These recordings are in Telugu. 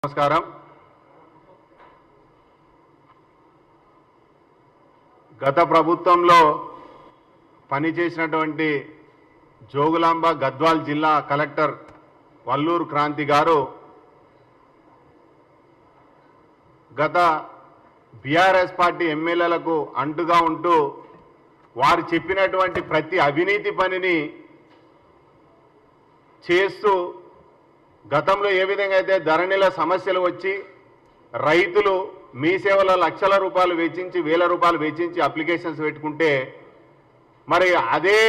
నమస్కారం. గత ప్రభుత్వంలో పనిచేసినటువంటి జోగులాంబ గద్వాల్ జిల్లా కలెక్టర్ వల్లూరు క్రాంతి గారు గత బీఆర్ఎస్ పార్టీ ఎమ్మెల్యేలకు అంటుగా ఉంటూ వారు చెప్పినటువంటి ప్రతి అవినీతి పనిని చేస్తూ గతంలో ఏ విధంగా అయితే ధరణిల సమస్యలు వచ్చి రైతులు మీ సేవల లక్షల రూపాయలు వెచ్చించి వేల రూపాయలు వెచ్చించి అప్లికేషన్స్ పెట్టుకుంటే మరి అదే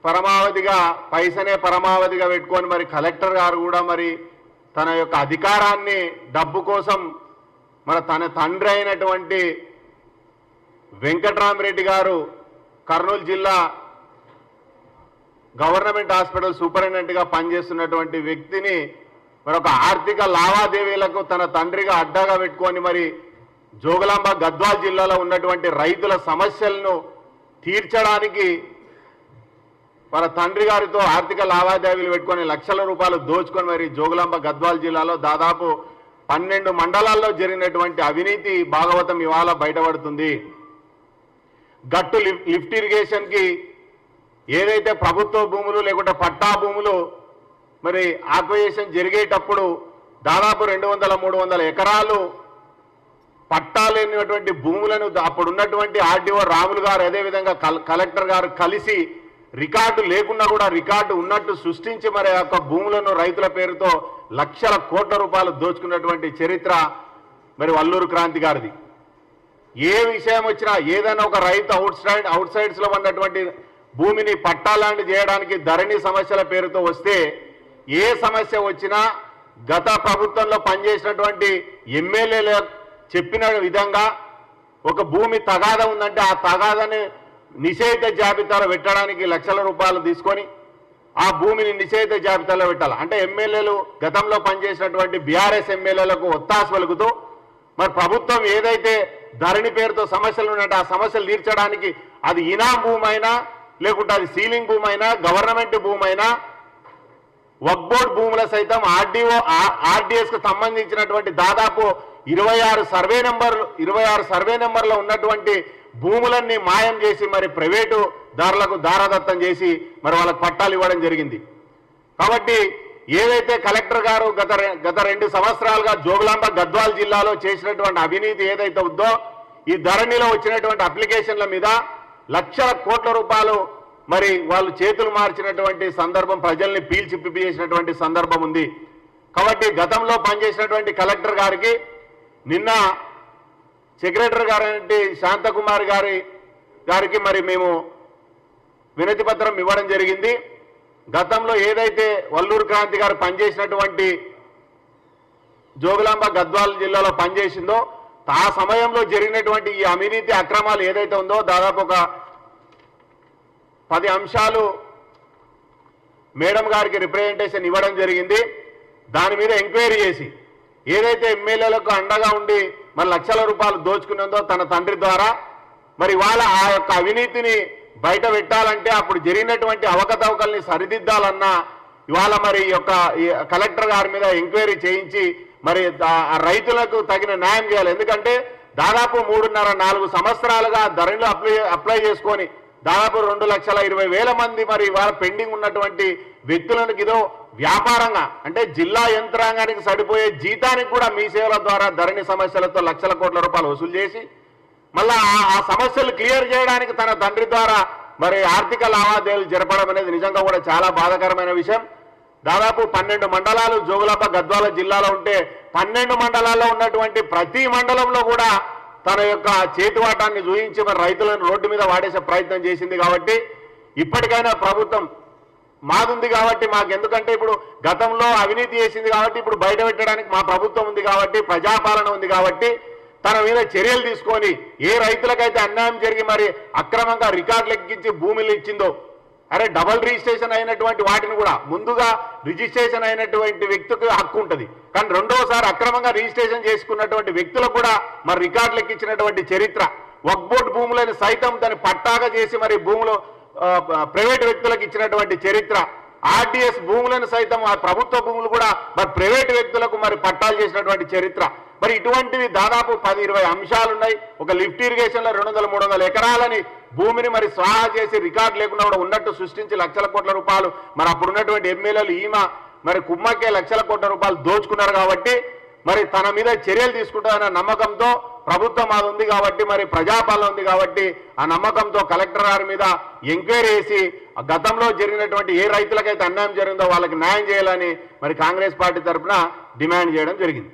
పరమావధిగా పైసనే పరమావధిగా పెట్టుకొని మరి కలెక్టర్ గారు కూడా మరి తన యొక్క అధికారాన్ని డబ్బు కోసం మన తన తండ్రి అయినటువంటి వెంకట్రామరెడ్డి గారు కర్నూలు జిల్లా గవర్నమెంట్ హాస్పిటల్ సూపరింటెండెంట్గా పనిచేస్తున్నటువంటి వ్యక్తిని మరి ఒక ఆర్థిక లావాదేవీలకు తన తండ్రిగా అడ్డాగా పెట్టుకొని మరి జోగులాంబ గద్వాల్ జిల్లాలో ఉన్నటువంటి రైతుల సమస్యలను తీర్చడానికి మన తండ్రి గారితో ఆర్థిక లావాదేవీలు పెట్టుకొని లక్షల రూపాయలు దోచుకొని మరి జోగులాంబ గద్వాల్ జిల్లాలో దాదాపు 12 మండలాల్లో జరిగినటువంటి అవినీతి భాగవతం ఇవాళ బయటపడుతుంది. గట్టు లిఫ్ట్ ఇరిగేషన్కి ఏదైతే ప్రభుత్వ భూములు లేకుంటే పట్టా భూములు మరి ఆక్విజిషన్ జరిగేటప్పుడు దాదాపు 200-300 ఎకరాలు పట్టా లేనటువంటి భూములను అప్పుడు ఉన్నటువంటి ఆర్డీఓ రాములు గారు అదేవిధంగా కలెక్టర్ గారు కలిసి రికార్డు లేకున్నా కూడా రికార్డు ఉన్నట్టు సృష్టించి మరి ఆ యొక్క భూములను రైతుల పేరుతో లక్షల కోట్ల రూపాయలు దోచుకున్నటువంటి చరిత్ర మరి వల్లూరు క్రాంతి గారిది. ఏ విషయం వచ్చినా ఏదైనా ఒక రైతు అవుట్ సైడ్స్లో ఉన్నటువంటి భూమిని పట్టాలాంటి చేయడానికి ధరణి సమస్యల పేరుతో వస్తే ఏ సమస్య వచ్చినా గత ప్రభుత్వంలో పనిచేసినటువంటి ఎమ్మెల్యేలు చెప్పిన విధంగా ఒక భూమి తగాదా ఉందంటే ఆ తగాదాన్ని నిషేధిత జాబితాలో పెట్టడానికి లక్షల రూపాయలు తీసుకొని ఆ భూమిని నిషేధిత జాబితాలో పెట్టాలి. అంటే ఎమ్మెల్యేలు గతంలో పనిచేసినటువంటి బీఆర్ఎస్ ఎమ్మెల్యేలకు ఒత్తాసు పలుకుతూ మరి ప్రభుత్వం ఏదైతే ధరణి పేరుతో సమస్యలు ఉన్నాయంటే ఆ సమస్యలు తీర్చడానికి అది ఇనాం భూమి అయినా లేకుంటే అది సీలింగ్ భూమి అయినా గవర్నమెంట్ భూమి అయినా వక్ఫ్ బోర్డ్ భూముల సైతం ఆర్డీఎస్కు సంబంధించినటువంటి దాదాపు 26 సర్వే నెంబర్లో ఉన్నటువంటి భూములన్నీ మాయం చేసి మరి ప్రైవేటు దారులకు దారాదత్తం చేసి మరి వాళ్ళకు పట్టాలు ఇవ్వడం జరిగింది. కాబట్టి ఏదైతే కలెక్టర్ గారు గత 2 సంవత్సరాలుగా జోగులాంబ గద్వాల్ జిల్లాలో చేసినటువంటి అవినీతి ఏదైతే ఉందో ఈ ధరణిలో వచ్చినటువంటి అప్లికేషన్ల మీద లక్షల కోట్ల రూపాయలు మరి వాళ్ళు చేతులు మార్చినటువంటి సందర్భం ప్రజల్ని పీల్చిపిప్పి చేసినటువంటి సందర్భం ఉంది. కాబట్టి గతంలో పనిచేసినటువంటి కలెక్టర్ గారికి నిన్న సెక్రటరీ గారి శాంతకుమార్ గారికి మరి మేము వినతి పత్రం ఇవ్వడం జరిగింది. గతంలో ఏదైతే వల్లూరు క్రాంతి గారు పనిచేసినటువంటి జోగులాంబ గద్వాల్ జిల్లాలో పనిచేసిందో ఆ సమయంలో జరిగినటువంటి ఈ అవినీతి అక్రమాలు ఏదైతే ఉందో దాదాపు ఒక 10 అంశాలు మేడం గారికి రిప్రజెంటేషన్ ఇవ్వడం జరిగింది. దాని మీద ఎంక్వైరీ చేసి ఏదైతే ఎమ్మెల్యేలకు అండగా ఉండి మరి లక్షల రూపాయలు దోచుకున్నదో తన తండ్రి ద్వారా మరి వాళ్ళ ఆ యొక్క అవినీతిని బయట పెట్టాలంటే అప్పుడు జరిగినటువంటి అవకతవకల్ని సరిదిద్దాలన్నా ఇవాళ మరి ఈ యొక్క కలెక్టర్ గారి మీద ఎంక్వైరీ చేయించి మరి ఆ రైతులకు తగిన న్యాయం చేయాలి. ఎందుకంటే దాదాపు 3.5-4 సంవత్సరాలుగా ధరలు అప్లై చేసుకొని దాదాపు 2,20,000 మంది మరి ఇవాళ పెండింగ్ ఉన్నటువంటి వ్యక్తులకు ఇదో వ్యాపారంగా అంటే జిల్లా యంత్రాంగానికి సరిపోయే జీతానికి కూడా మీ సేవల ద్వారా ధరణి సమస్యలతో లక్షల కోట్ల రూపాయలు వసూలు చేసి మళ్ళా ఆ సమస్యలు క్లియర్ చేయడానికి తన తండ్రి ద్వారా మరి ఆర్థిక లావాదేవీలు జరపడం అనేది నిజంగా కూడా చాలా బాధాకరమైన విషయం. దాదాపు 12 మండలాలు జోగులాంబ గద్వాల జిల్లాలో ఉంటే 12 మండలాల్లో ఉన్నటువంటి ప్రతి మండలంలో కూడా తన యొక్క చేతివాటాన్ని చూయించి మరి రైతులను రోడ్డు మీద వాడేసే ప్రయత్నం చేసింది. కాబట్టి ఇప్పటికైనా ప్రభుత్వం మాదుంది కాబట్టి మాకు ఎందుకంటే ఇప్పుడు గతంలో అవినీతి చేసింది కాబట్టి ఇప్పుడు బయట పెట్టడానికి మా ప్రభుత్వం ఉంది కాబట్టి ప్రజాపాలన ఉంది కాబట్టి తన మీద చర్యలు తీసుకొని ఏ రైతులకైతే అన్యాయం జరిగి మరి అక్రమంగా రికార్డులు ఎక్కించి భూములు ఇచ్చిందో అరే డబల్ రిజిస్ట్రేషన్ అయినటువంటి వాటిని కూడా ముందుగా రిజిస్ట్రేషన్ అయినటువంటి వ్యక్తికి హక్కు ఉంటుంది కానీ రెండోసారి అక్రమంగా రిజిస్ట్రేషన్ చేసుకున్నటువంటి వ్యక్తులకు కూడా మరి రికార్డులు ఎక్కించినటువంటి చరిత్ర వక్ఫ్ బోర్డ్ భూములను సైతం దాన్ని పట్టాగా చేసి మరి భూములు ప్రైవేట్ వ్యక్తులకు ఇచ్చినటువంటి చరిత్ర ఆర్డీఎస్ భూములను సైతం ఆ ప్రభుత్వ భూములు కూడా మరి ప్రైవేటు వ్యక్తులకు మరి పట్టాలు చేసినటువంటి చరిత్ర. మరి ఇటువంటివి దాదాపు 10-20 అంశాలు ఉన్నాయి. ఒక లిఫ్ట్ ఇరిగేషన్లో 200-300 ఎకరాలని భూమిని మరి స్వాహా చేసి రికార్డు లేకుండా కూడా ఉన్నట్టు సృష్టించి లక్షల కోట్ల రూపాయలు మరి అప్పుడు ఉన్నటువంటి ఎమ్మెల్యేలు ఈమె మరి కుమ్మకే లక్షల కోట్ల రూపాయలు దోచుకున్నారు. కాబట్టి మరి తన మీద చర్యలు తీసుకుంటారన్న నమ్మకంతో ప్రభుత్వం అది ఉంది కాబట్టి మరి ప్రజాపాలన ఉంది కాబట్టి ఆ నమ్మకంతో కలెక్టర్ గారి మీద ఎంక్వైరీ చేసి గతంలో జరిగినటువంటి ఏ రైతులకైతే అన్యాయం జరిగిందో వాళ్ళకి న్యాయం చేయాలని మరి కాంగ్రెస్ పార్టీ తరఫున డిమాండ్ చేయడం జరిగింది.